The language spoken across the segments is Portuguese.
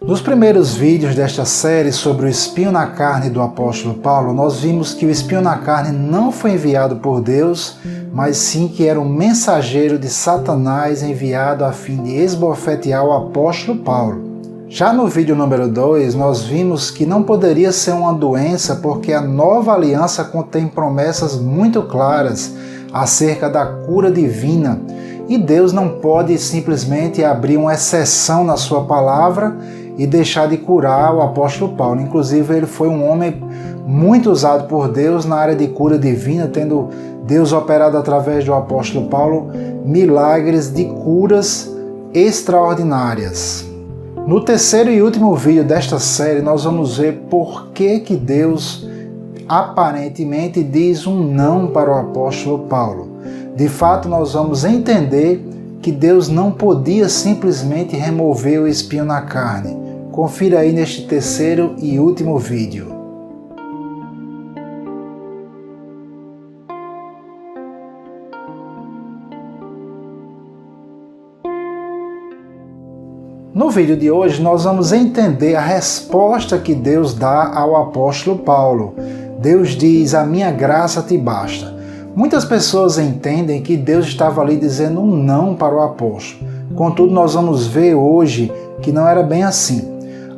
Nos primeiros vídeos desta série sobre o espinho na carne do apóstolo Paulo, nós vimos que o espinho na carne não foi enviado por Deus, mas sim que era um mensageiro de Satanás enviado a fim de esbofetear o apóstolo Paulo. Já no vídeo número 2, nós vimos que não poderia ser uma doença porque a nova aliança contém promessas muito claras acerca da cura divina e Deus não pode simplesmente abrir uma exceção na sua palavra e deixar de curar o apóstolo Paulo. Inclusive, ele foi um homem muito usado por Deus na área de cura divina, tendo Deus operado através do apóstolo Paulo milagres de curas extraordinárias. No terceiro e último vídeo desta série, nós vamos ver por que Deus aparentemente diz um não para o apóstolo Paulo. De fato, nós vamos entender que Deus não podia simplesmente remover o espinho na carne. Confira aí neste terceiro e último vídeo. No vídeo de hoje, nós vamos entender a resposta que Deus dá ao apóstolo Paulo. Deus diz: "A minha graça te basta." Muitas pessoas entendem que Deus estava ali dizendo um não para o apóstolo. Contudo, nós vamos ver hoje que não era bem assim.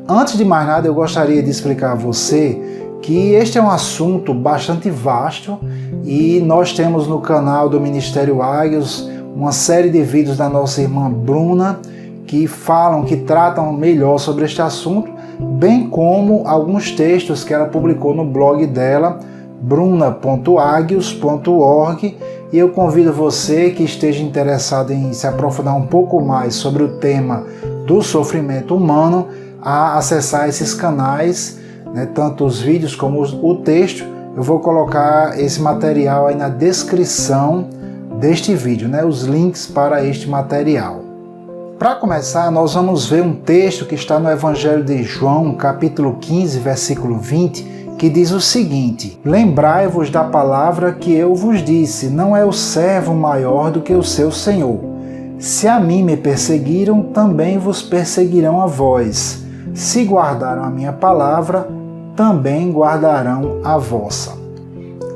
Antes de mais nada, eu gostaria de explicar a você que este é um assunto bastante vasto e nós temos no canal do Ministério Águios uma série de vídeos da nossa irmã Bruna que tratam melhor sobre este assunto, bem como alguns textos que ela publicou no blog dela, bruna.aguios.org, e eu convido você que esteja interessado em se aprofundar um pouco mais sobre o tema do sofrimento humano a acessar esses canais, tanto os vídeos como o texto. Eu vou colocar esse material aí na descrição deste vídeo, os links para este material. Para começar, nós vamos ver um texto que está no Evangelho de João, capítulo 15, versículo 20, que diz o seguinte: "Lembrai-vos da palavra que eu vos disse, não é o servo maior do que o seu senhor. Se a mim me perseguiram, também vos perseguirão a vós. Se guardaram a minha palavra, também guardarão a vossa."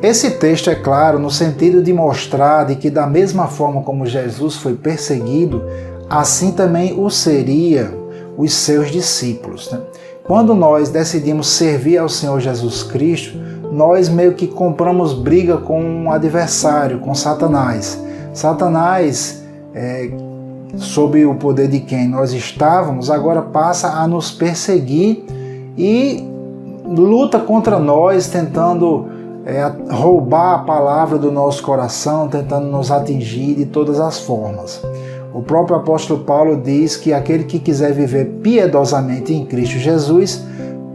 Esse texto é claro no sentido de mostrar de que da mesma forma como Jesus foi perseguido, assim também o seriam os seus discípulos. Quando nós decidimos servir ao Senhor Jesus Cristo, nós meio que compramos briga com um adversário, com Satanás. Satanás, sob o poder de quem nós estávamos, agora passa a nos perseguir e luta contra nós, tentando roubar a palavra do nosso coração, tentando nos atingir de todas as formas. O próprio apóstolo Paulo diz que aquele que quiser viver piedosamente em Cristo Jesus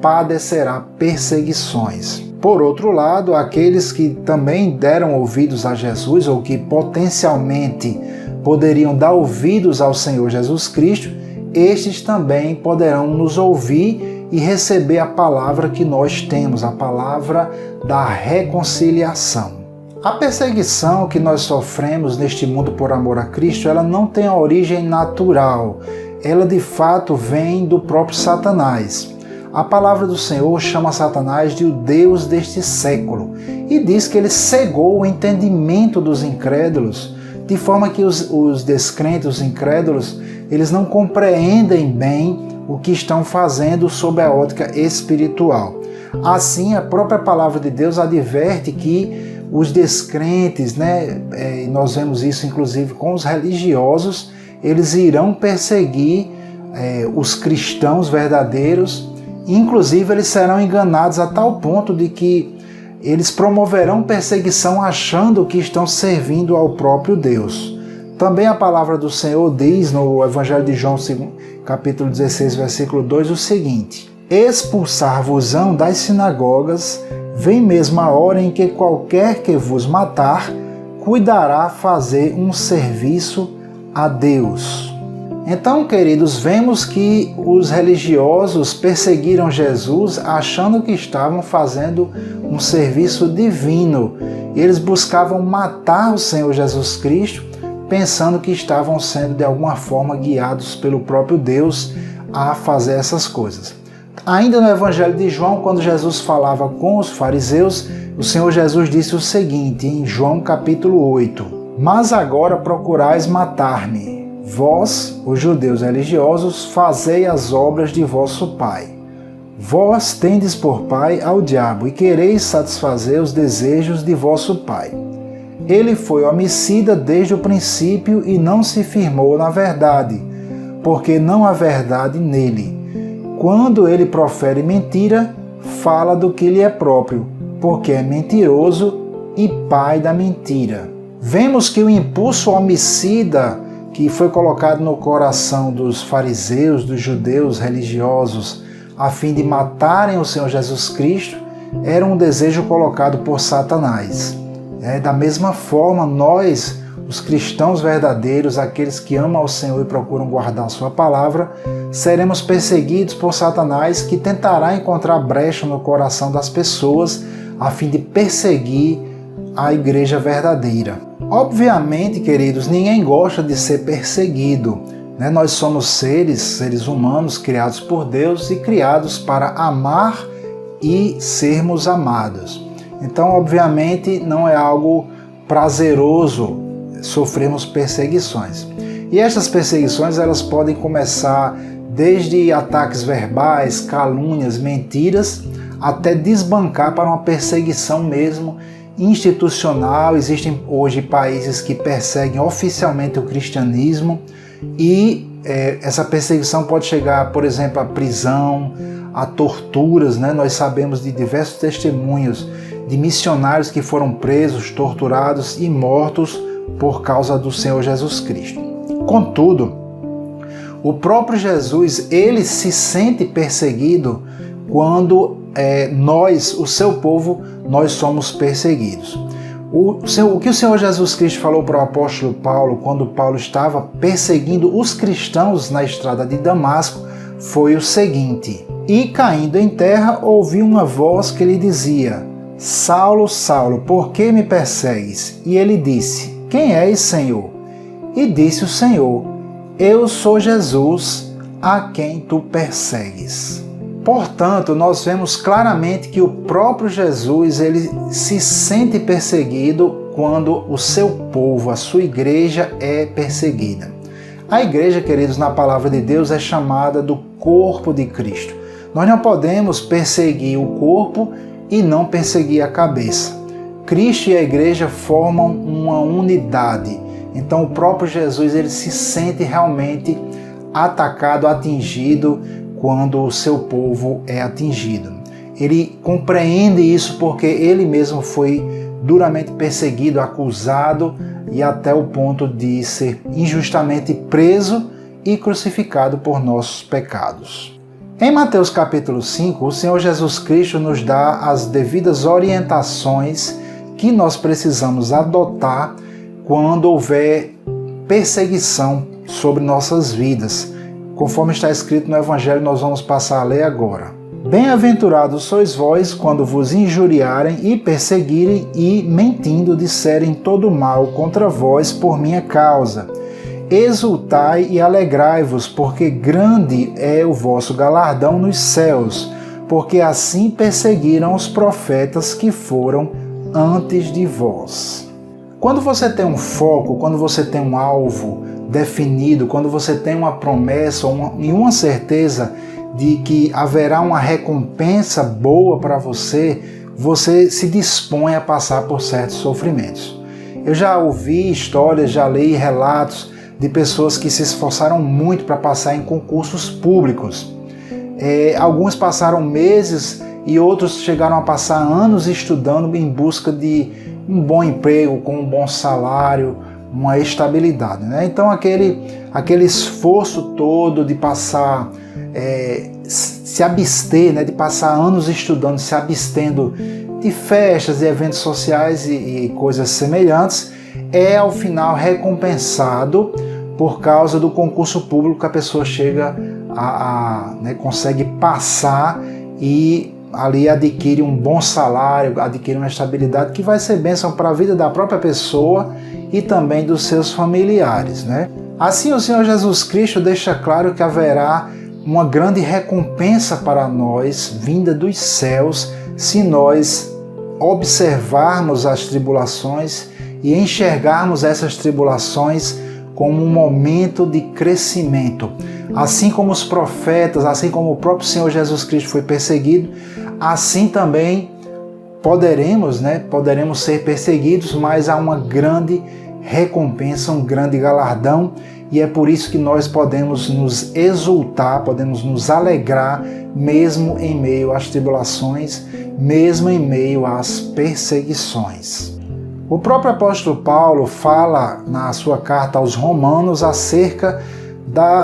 padecerá perseguições. Por outro lado, aqueles que também deram ouvidos a Jesus ou que potencialmente poderiam dar ouvidos ao Senhor Jesus Cristo, estes também poderão nos ouvir e receber a palavra que nós temos, a palavra da reconciliação. A perseguição que nós sofremos neste mundo por amor a Cristo, ela não tem a origem natural. Ela de fato vem do próprio Satanás. A palavra do Senhor chama Satanás de o Deus deste século e diz que ele cegou o entendimento dos incrédulos, de forma que os descrentes, os incrédulos, eles não compreendem bem o que estão fazendo sob a ótica espiritual. Assim, a própria palavra de Deus adverte que os descrentes, e nós vemos isso inclusive com os religiosos, eles irão perseguir os cristãos verdadeiros, inclusive eles serão enganados a tal ponto de que eles promoverão perseguição achando que estão servindo ao próprio Deus. Também a palavra do Senhor diz no Evangelho de João, capítulo 16, versículo 2, o seguinte: "Expulsar-vos-ão das sinagogas, vem mesmo a hora em que qualquer que vos matar, cuidará fazer um serviço a Deus." Então, queridos, vemos que os religiosos perseguiram Jesus achando que estavam fazendo um serviço divino. Eles buscavam matar o Senhor Jesus Cristo, pensando que estavam sendo de alguma forma guiados pelo próprio Deus a fazer essas coisas. Ainda no Evangelho de João, quando Jesus falava com os fariseus, o Senhor Jesus disse o seguinte, em João capítulo 8: Mas agora procurais matar-me, vós, os judeus religiosos, fazei as obras de vosso pai. Vós tendes por pai ao diabo e quereis satisfazer os desejos de vosso pai. Ele foi homicida desde o princípio e não se firmou na verdade, porque não há verdade nele. Quando ele profere mentira, fala do que lhe é próprio, porque é mentiroso e pai da mentira. Vemos que o impulso homicida que foi colocado no coração dos fariseus, dos judeus religiosos, a fim de matarem o Senhor Jesus Cristo, era um desejo colocado por Satanás. Da mesma forma, nós, os cristãos verdadeiros, aqueles que amam ao Senhor e procuram guardar a sua palavra, seremos perseguidos por Satanás, que tentará encontrar brecha no coração das pessoas a fim de perseguir a igreja verdadeira. Obviamente, queridos, ninguém gosta de ser perseguido. Nós somos seres humanos criados por Deus e criados para amar e sermos amados. Então, obviamente, não é algo prazeroso sofrermos perseguições. E essas perseguições, elas podem começar desde ataques verbais, calúnias, mentiras, até desbancar para uma perseguição mesmo institucional. Existem hoje países que perseguem oficialmente o cristianismo e essa perseguição pode chegar, por exemplo, à prisão, a torturas. Nós sabemos de diversos testemunhos de missionários que foram presos, torturados e mortos por causa do Senhor Jesus Cristo. Contudo, o próprio Jesus, ele se sente perseguido quando nós, o seu povo, nós somos perseguidos. O que o Senhor Jesus Cristo falou para o apóstolo Paulo, quando Paulo estava perseguindo os cristãos na estrada de Damasco, foi o seguinte: E caindo em terra, ouvi uma voz que lhe dizia: Saulo, Saulo, por que me persegues? E ele disse: Quem és, Senhor? E disse o Senhor: Eu sou Jesus, a quem tu persegues. Portanto, nós vemos claramente que o próprio Jesus, ele se sente perseguido quando o seu povo, a sua igreja, é perseguida. A igreja, queridos, na palavra de Deus, é chamada do corpo de Cristo. Nós não podemos perseguir o corpo e não perseguir a cabeça. Cristo e a igreja formam uma unidade. Então o próprio Jesus, ele se sente realmente atacado, atingido quando o seu povo é atingido. Ele compreende isso porque ele mesmo foi duramente perseguido, acusado e até o ponto de ser injustamente preso e crucificado por nossos pecados. Em Mateus capítulo 5, o Senhor Jesus Cristo nos dá as devidas orientações que nós precisamos adotar quando houver perseguição sobre nossas vidas. Conforme está escrito no Evangelho, nós vamos passar a ler agora. Bem-aventurados sois vós quando vos injuriarem e perseguirem e, mentindo, disserem todo mal contra vós por minha causa. Exultai e alegrai-vos, porque grande é o vosso galardão nos céus, porque assim perseguiram os profetas que foram antes de vós. Quando você tem um foco, quando você tem um alvo definido, quando você tem uma promessa e uma certeza de que haverá uma recompensa boa para você, você se dispõe a passar por certos sofrimentos. Eu já ouvi histórias, já li relatos de pessoas que se esforçaram muito para passar em concursos públicos. Alguns passaram meses e outros chegaram a passar anos estudando em busca de um bom emprego, com um bom salário, uma estabilidade. Então aquele esforço todo de passar, se abster, de passar anos estudando, se abstendo de festas, de eventos sociais e coisas semelhantes, é ao final recompensado por causa do concurso público que a pessoa chega consegue passar e ali adquire um bom salário, adquire uma estabilidade que vai ser bênção para a vida da própria pessoa e também dos seus familiares. Assim o Senhor Jesus Cristo deixa claro que haverá uma grande recompensa para nós, vinda dos céus, se nós observarmos as tribulações e enxergarmos essas tribulações como um momento de crescimento. Assim como os profetas, assim como o próprio Senhor Jesus Cristo foi perseguido, assim também poderemos ser perseguidos, mas há uma grande recompensa, um grande galardão, e é por isso que nós podemos nos exultar, podemos nos alegrar, mesmo em meio às tribulações, mesmo em meio às perseguições. O próprio apóstolo Paulo fala na sua carta aos Romanos acerca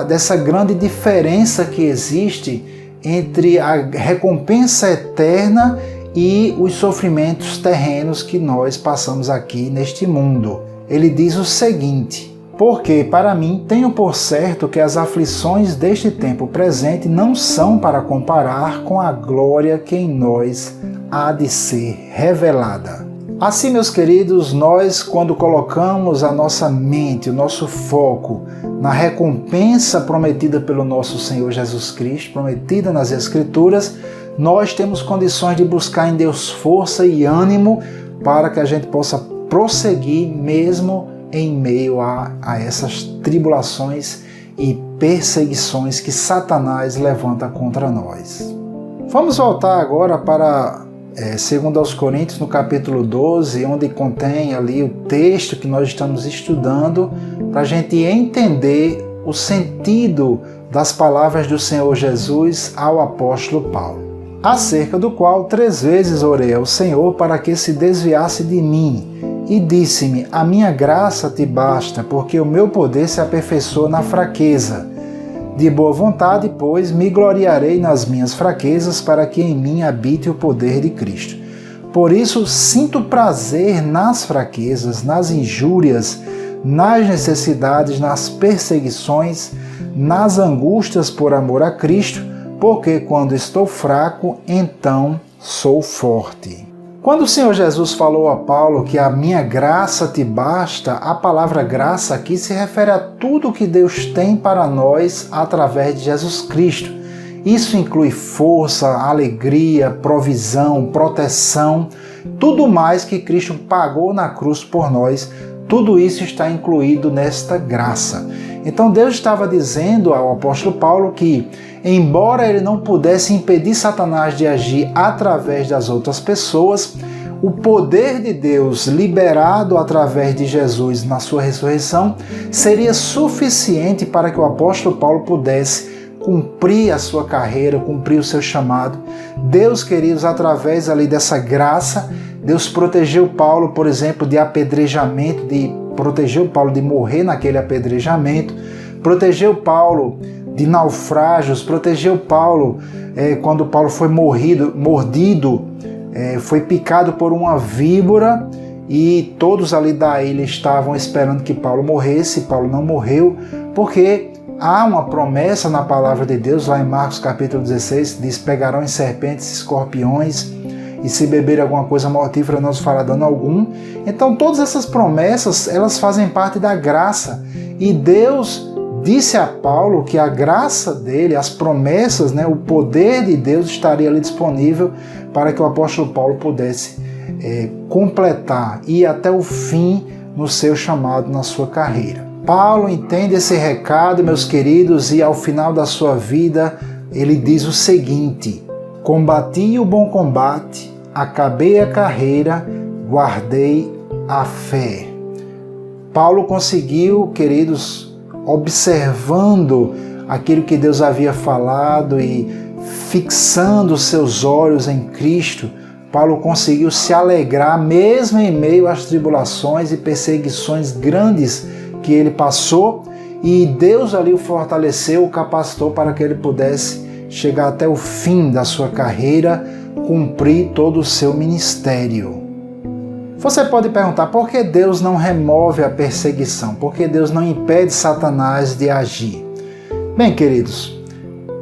dessa grande diferença que existe entre a recompensa eterna e os sofrimentos terrenos que nós passamos aqui neste mundo. Ele diz o seguinte: porque para mim tenho por certo que as aflições deste tempo presente não são para comparar com a glória que em nós há de ser revelada. Assim, meus queridos, nós, quando colocamos a nossa mente, o nosso foco na recompensa prometida pelo nosso Senhor Jesus Cristo, prometida nas Escrituras, nós temos condições de buscar em Deus força e ânimo para que a gente possa prosseguir mesmo em meio a essas tribulações e perseguições que Satanás levanta contra nós. Vamos voltar agora para 2 Coríntios, no capítulo 12, onde contém ali o texto que nós estamos estudando, para a gente entender o sentido das palavras do Senhor Jesus ao apóstolo Paulo, acerca do qual 3 vezes orei ao Senhor para que se desviasse de mim, e disse-me: a minha graça te basta, porque o meu poder se aperfeiçoa na fraqueza. De boa vontade, pois, me gloriarei nas minhas fraquezas, para que em mim habite o poder de Cristo. Por isso, sinto prazer nas fraquezas, nas injúrias, nas necessidades, nas perseguições, nas angústias por amor a Cristo, porque quando estou fraco, então sou forte. Quando o Senhor Jesus falou a Paulo que a minha graça te basta, a palavra graça aqui se refere a tudo que Deus tem para nós através de Jesus Cristo. Isso inclui força, alegria, provisão, proteção, tudo mais que Cristo pagou na cruz por nós, tudo isso está incluído nesta graça. Então Deus estava dizendo ao apóstolo Paulo que, embora ele não pudesse impedir Satanás de agir através das outras pessoas, o poder de Deus liberado através de Jesus na sua ressurreição seria suficiente para que o apóstolo Paulo pudesse cumprir a sua carreira, cumprir o seu chamado. Deus, queridos, através ali dessa graça, Deus protegeu Paulo, por exemplo, de apedrejamento, protegeu Paulo de morrer naquele apedrejamento, protegeu Paulo de naufrágios, protegeu Paulo quando Paulo foi mordido, foi picado por uma víbora, e todos ali da ilha estavam esperando que Paulo morresse. Paulo não morreu, porque há uma promessa na palavra de Deus, lá em Marcos capítulo 16, diz: pegarão em serpentes e escorpiões, e se beberem alguma coisa mortífera não os fará dano algum. Então todas essas promessas, elas fazem parte da graça, e Deus disse a Paulo que a graça dele, as promessas, o poder de Deus estaria ali disponível para que o apóstolo Paulo pudesse completar e ir até o fim no seu chamado, na sua carreira. Paulo entende esse recado, meus queridos, e ao final da sua vida ele diz o seguinte: combati o bom combate, acabei a carreira, guardei a fé. Paulo conseguiu, queridos, observando aquilo que Deus havia falado e fixando seus olhos em Cristo, Paulo conseguiu se alegrar mesmo em meio às tribulações e perseguições grandes que ele passou, e Deus ali o fortaleceu, o capacitou para que ele pudesse chegar até o fim da sua carreira, cumprir todo o seu ministério. Você pode perguntar: por que Deus não remove a perseguição? Por que Deus não impede Satanás de agir? Bem, queridos,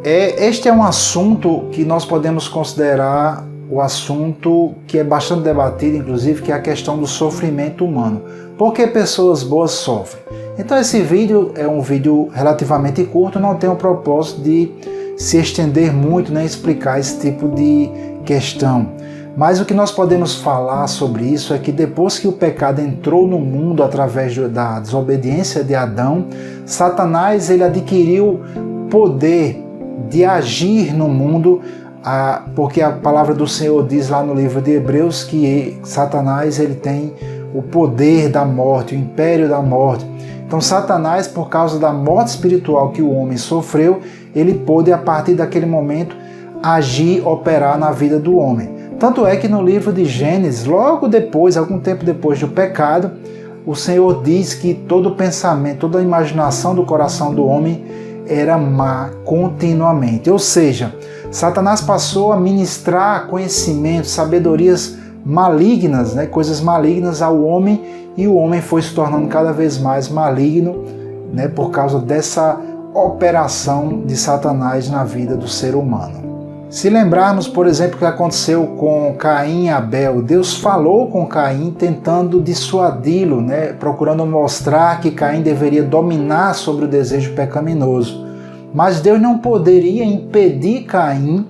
este é um assunto que nós podemos considerar o assunto que é bastante debatido, inclusive, que é a questão do sofrimento humano. Por que pessoas boas sofrem? Então esse vídeo é um vídeo relativamente curto, não tem o propósito de se estender muito, nem explicar esse tipo de questão. Mas o que nós podemos falar sobre isso é que depois que o pecado entrou no mundo através da desobediência de Adão, Satanás ele adquiriu poder de agir no mundo, porque a palavra do Senhor diz lá no livro de Hebreus que Satanás ele tem o poder da morte, o império da morte. Então Satanás, por causa da morte espiritual que o homem sofreu, ele pôde a partir daquele momento agir, operar na vida do homem. Tanto é que no livro de Gênesis, logo depois, algum tempo depois do pecado, o Senhor diz que todo pensamento, toda a imaginação do coração do homem era má continuamente. Ou seja, Satanás passou a ministrar conhecimento, sabedorias malignas, coisas malignas ao homem, e o homem foi se tornando cada vez mais maligno, por causa dessa operação de Satanás na vida do ser humano. Se lembrarmos, por exemplo, o que aconteceu com Caim e Abel, Deus falou com Caim tentando dissuadi-lo, procurando mostrar que Caim deveria dominar sobre o desejo pecaminoso. Mas Deus não poderia impedir Caim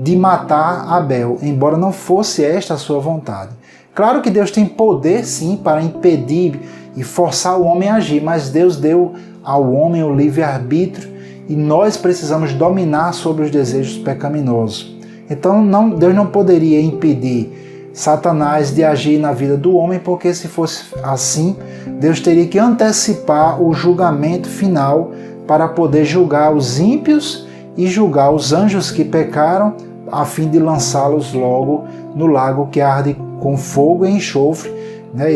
de matar Abel, embora não fosse esta a sua vontade. Claro que Deus tem poder sim para impedir e forçar o homem a agir, mas Deus deu ao homem o livre-arbítrio e nós precisamos dominar sobre os desejos pecaminosos. Então Deus não poderia impedir Satanás de agir na vida do homem, porque se fosse assim, Deus teria que antecipar o julgamento final para poder julgar os ímpios e julgar os anjos que pecaram, a fim de lançá-los logo no lago que arde com fogo e enxofre.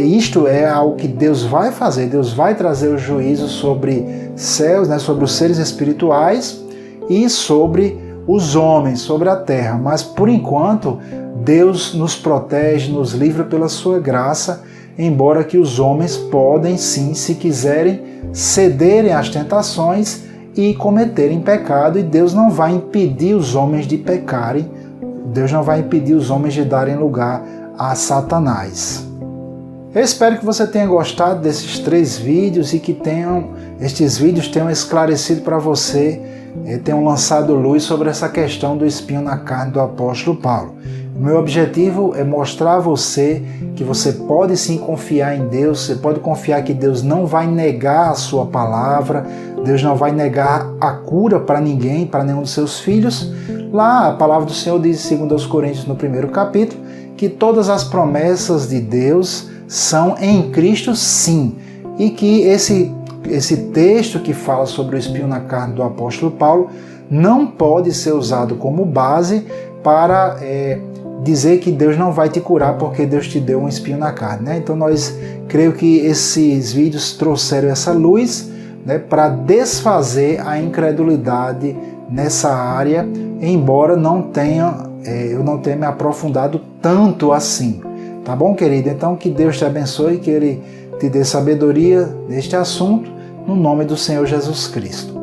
Isto é algo que Deus vai fazer. Deus vai trazer o juízo sobre céus, sobre os seres espirituais e sobre os homens, sobre a terra. Mas por enquanto, Deus nos protege, nos livra pela sua graça, embora que os homens podem sim, se quiserem, cederem às tentações e cometerem pecado, e Deus não vai impedir os homens de pecarem, Deus não vai impedir os homens de darem lugar a Satanás. Eu espero que você tenha gostado desses 3 vídeos e que estes vídeos tenham esclarecido para você, tenham lançado luz sobre essa questão do espinho na carne do apóstolo Paulo. O meu objetivo é mostrar a você que você pode sim confiar em Deus, você pode confiar que Deus não vai negar a sua palavra, Deus não vai negar a cura para ninguém, para nenhum dos seus filhos. Lá a palavra do Senhor diz, 2 Coríntios no 1º capítulo, que todas as promessas de Deus são em Cristo sim, e que esse texto que fala sobre o espinho na carne do apóstolo Paulo não pode ser usado como base para dizer que Deus não vai te curar porque Deus te deu um espinho na carne. Então creio que esses vídeos trouxeram essa luz para desfazer a incredulidade nessa área, embora eu não tenha me aprofundado tanto assim. Tá bom, querido? Então que Deus te abençoe, que Ele te dê sabedoria neste assunto, no nome do Senhor Jesus Cristo.